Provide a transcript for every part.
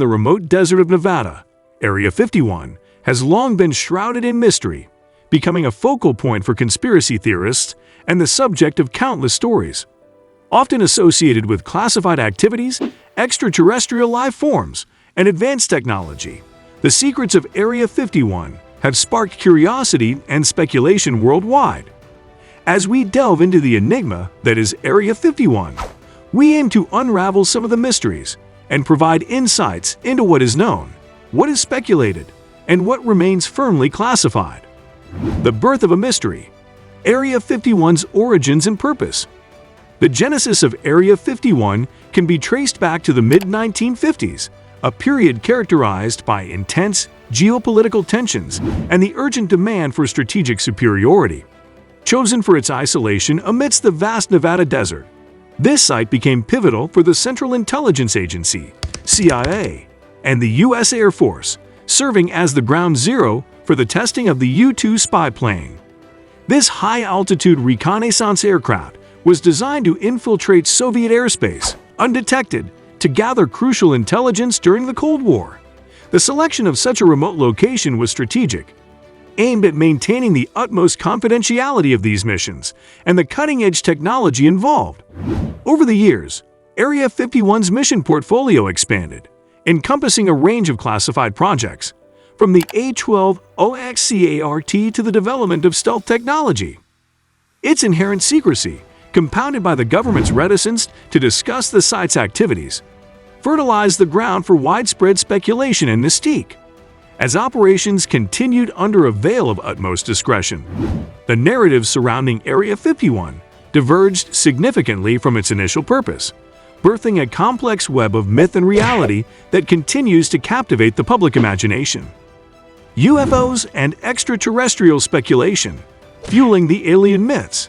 The remote desert of Nevada, Area 51, has long been shrouded in mystery, becoming a focal point for conspiracy theorists and the subject of countless stories. Often associated with classified activities, extraterrestrial life forms, and advanced technology, the secrets of Area 51 have sparked curiosity and speculation worldwide. As we delve into the enigma that is Area 51, we aim to unravel some of the mysteries and provide insights into what is known, what is speculated, and what remains firmly classified. The birth of a mystery, Area 51's origins and purpose. The genesis of Area 51 can be traced back to the mid-1950s, a period characterized by intense geopolitical tensions and the urgent demand for strategic superiority. Chosen for its isolation amidst the vast Nevada desert, this site became pivotal for the Central Intelligence Agency, CIA, and the U.S. Air Force, serving as the ground zero for the testing of the U-2 spy plane. This high-altitude reconnaissance aircraft was designed to infiltrate Soviet airspace, undetected, to gather crucial intelligence during the Cold War. The selection of such a remote location was strategic, aimed at maintaining the utmost confidentiality of these missions and the cutting-edge technology involved. Over the years, Area 51's mission portfolio expanded, encompassing a range of classified projects, from the A-12 OXCART to the development of stealth technology. Its inherent secrecy, compounded by the government's reticence to discuss the site's activities, fertilized the ground for widespread speculation and mystique. As operations continued under a veil of utmost discretion, the narrative surrounding Area 51 diverged significantly from its initial purpose, birthing a complex web of myth and reality that continues to captivate the public imagination. UFOs and extraterrestrial speculation, fueling the alien myths.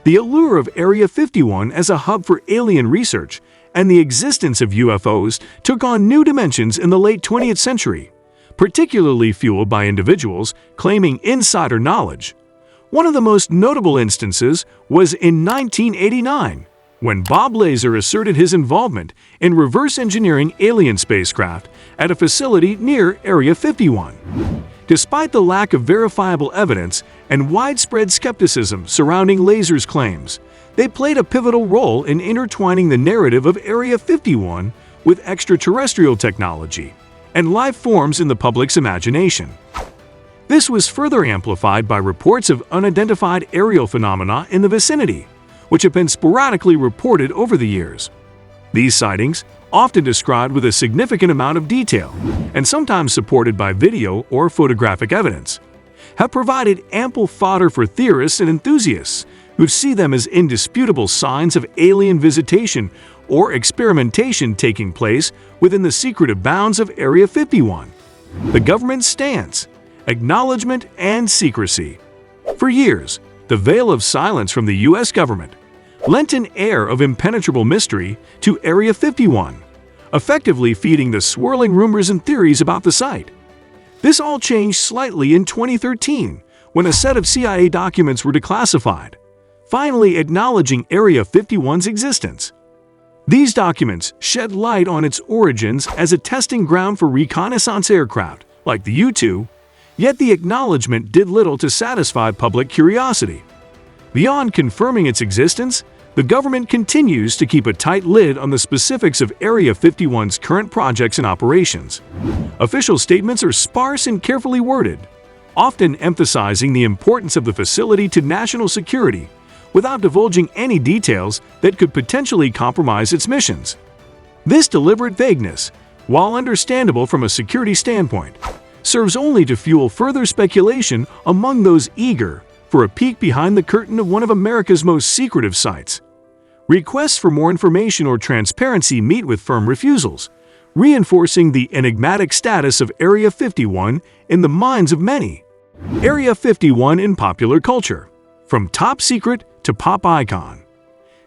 The allure of Area 51 as a hub for alien research and the existence of UFOs took on new dimensions in the late 20th century, particularly fueled by individuals claiming insider knowledge. One of the most notable instances was in 1989, when Bob Lazar asserted his involvement in reverse engineering alien spacecraft at a facility near Area 51. Despite the lack of verifiable evidence and widespread skepticism surrounding Lazar's claims, they played a pivotal role in intertwining the narrative of Area 51 with extraterrestrial technology and life forms in the public's imagination. This was further amplified by reports of unidentified aerial phenomena in the vicinity, which have been sporadically reported over the years. These sightings, often described with a significant amount of detail and sometimes supported by video or photographic evidence, have provided ample fodder for theorists and enthusiasts who see them as indisputable signs of alien visitation or experimentation taking place within the secretive bounds of Area 51. The government's stance, acknowledgement, and secrecy. For years, the veil of silence from the U.S. government lent an air of impenetrable mystery to Area 51, effectively feeding the swirling rumors and theories about the site. This all changed slightly in 2013, when a set of CIA documents were declassified, finally acknowledging Area 51's existence. These documents shed light on its origins as a testing ground for reconnaissance aircraft, like the U-2, yet the acknowledgement did little to satisfy public curiosity. Beyond confirming its existence, the government continues to keep a tight lid on the specifics of Area 51's current projects and operations. Official statements are sparse and carefully worded, often emphasizing the importance of the facility to national security, without divulging any details that could potentially compromise its missions. This deliberate vagueness, while understandable from a security standpoint, serves only to fuel further speculation among those eager for a peek behind the curtain of one of America's most secretive sites. Requests for more information or transparency meet with firm refusals, reinforcing the enigmatic status of Area 51 in the minds of many. Area 51 in popular culture, from top secret to pop icon.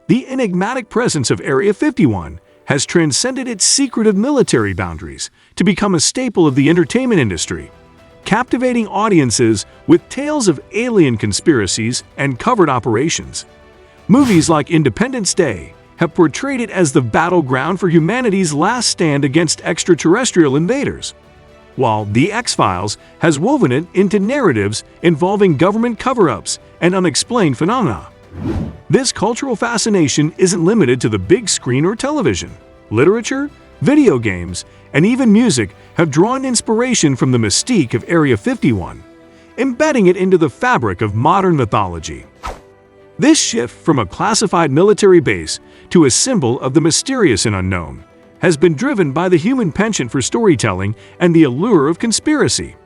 The enigmatic presence of Area 51 has transcended its secretive military boundaries to become a staple of the entertainment industry, captivating audiences with tales of alien conspiracies and covert operations. Movies like Independence Day have portrayed it as the battleground for humanity's last stand against extraterrestrial invaders, while The X-Files has woven it into narratives involving government cover-ups and unexplained phenomena. This cultural fascination isn't limited to the big screen or television. Literature, video games, and even music have drawn inspiration from the mystique of Area 51, embedding it into the fabric of modern mythology. This shift from a classified military base to a symbol of the mysterious and unknown has been driven by the human penchant for storytelling and the allure of conspiracy.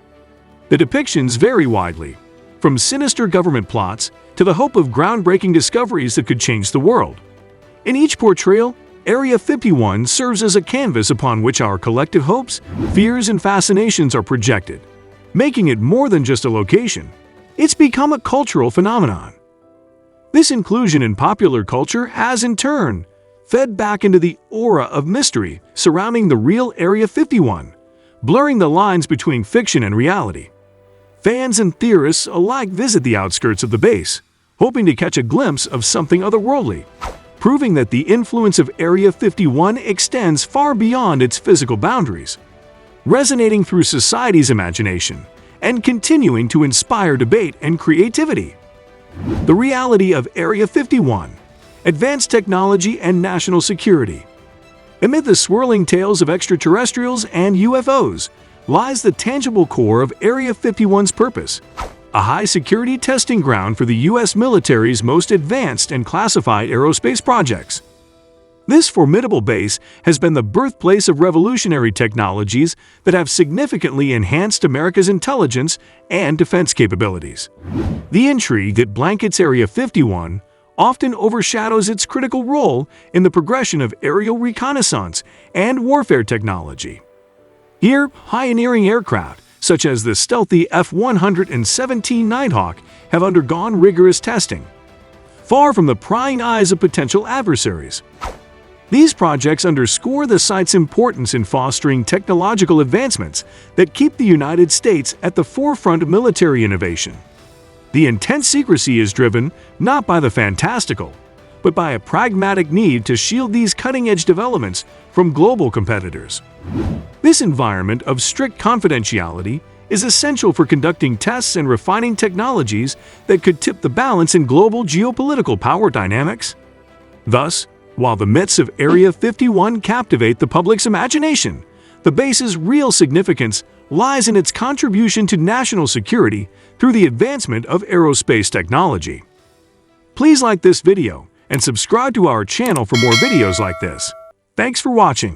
The depictions vary widely, from sinister government plots to the hope of groundbreaking discoveries that could change the world. In each portrayal, Area 51 serves as a canvas upon which our collective hopes, fears, and fascinations are projected, making it more than just a location. It's become a cultural phenomenon. This inclusion in popular culture has, in turn, fed back into the aura of mystery surrounding the real Area 51, blurring the lines between fiction and reality. Fans and theorists alike visit the outskirts of the base, hoping to catch a glimpse of something otherworldly, proving that the influence of Area 51 extends far beyond its physical boundaries, resonating through society's imagination and continuing to inspire debate and creativity. The reality of Area 51, advanced technology and national security. Amid the swirling tales of extraterrestrials and UFOs lies the tangible core of Area 51's purpose, a high-security testing ground for the U.S. military's most advanced and classified aerospace projects. This formidable base has been the birthplace of revolutionary technologies that have significantly enhanced America's intelligence and defense capabilities. The intrigue that blankets Area 51 often overshadows its critical role in the progression of aerial reconnaissance and warfare technology. Here, pioneering aircraft, such as the stealthy F-117 Nighthawk, have undergone rigorous testing, far from the prying eyes of potential adversaries. These projects underscore the site's importance in fostering technological advancements that keep the United States at the forefront of military innovation. The intense secrecy is driven not by the fantastical, but by a pragmatic need to shield these cutting-edge developments from global competitors. This environment of strict confidentiality is essential for conducting tests and refining technologies that could tip the balance in global geopolitical power dynamics. Thus, while the myths of Area 51 captivate the public's imagination, the base's real significance lies in its contribution to national security through the advancement of aerospace technology. Please like this video and subscribe to our channel for more videos like this. Thanks for watching.